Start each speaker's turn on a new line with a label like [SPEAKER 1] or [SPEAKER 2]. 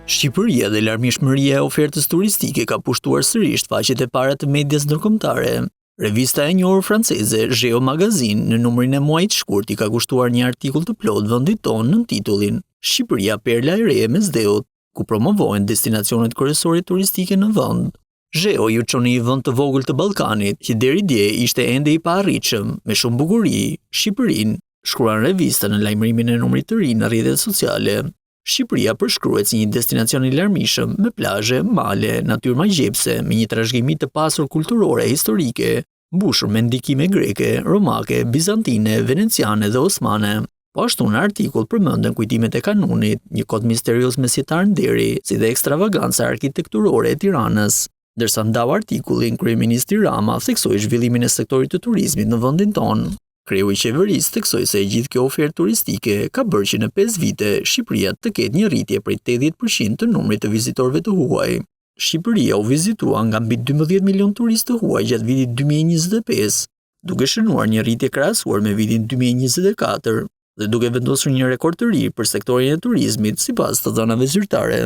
[SPEAKER 1] Shqipëria dhe larmishmëria e ofertës turistike ka pushtuar sërish faqet e para të medias ndërkombëtare. Revista e njohur franceze Geo Magazine në numrin e muajit shkurt i ka kushtuar një artikull të plot vendit tonë në titullin Shqipëria perla e re e Mesdheut, ku promovohen destinacionet kryesore turistike në vend. Geo ju çon në një vend të vogël të Ballkanit, që deri dje ishte ende i paarritshëm, me shumë bukuri, Shqipërinë, shkruan revista në lajmërimin e numrit të ri në rrjetet sociale. Shqipëria përshkruhet si një destinacion i larmishëm me plazhe, male, natyrë magjepse, me një trashëgimi të pasur kulturore e historike, mbushur me ndikime greke, romake, bizantine, veneciane dhe osmane. Po ashtu në artikull përmenden kujtimet e Kanunit, një kod misterios mesjetar nderi, si dhe ekstravaganca arkitekturore e Tiranës. Ndërsa ndau artikullin, kryeministri Rama theksoi zhvillimin e sektorit të turizmit në vendin tonë. Kreu i qeverisë theksoi se gjithë kjo ofertë turistike ka bërë që në 5 vite Shqipëria të ketë një rritje prej 80% të numrit të vizitorëve të huaj. Shqipëria u vizitua nga mbi 12 milion turistë të huaj gjatë vitit 2025, duke shënuar një rritje krahasuar me vitin 2024 dhe duke vendosur një rekord të ri për sektorin e turizmit sipas të dhënave zyrtare.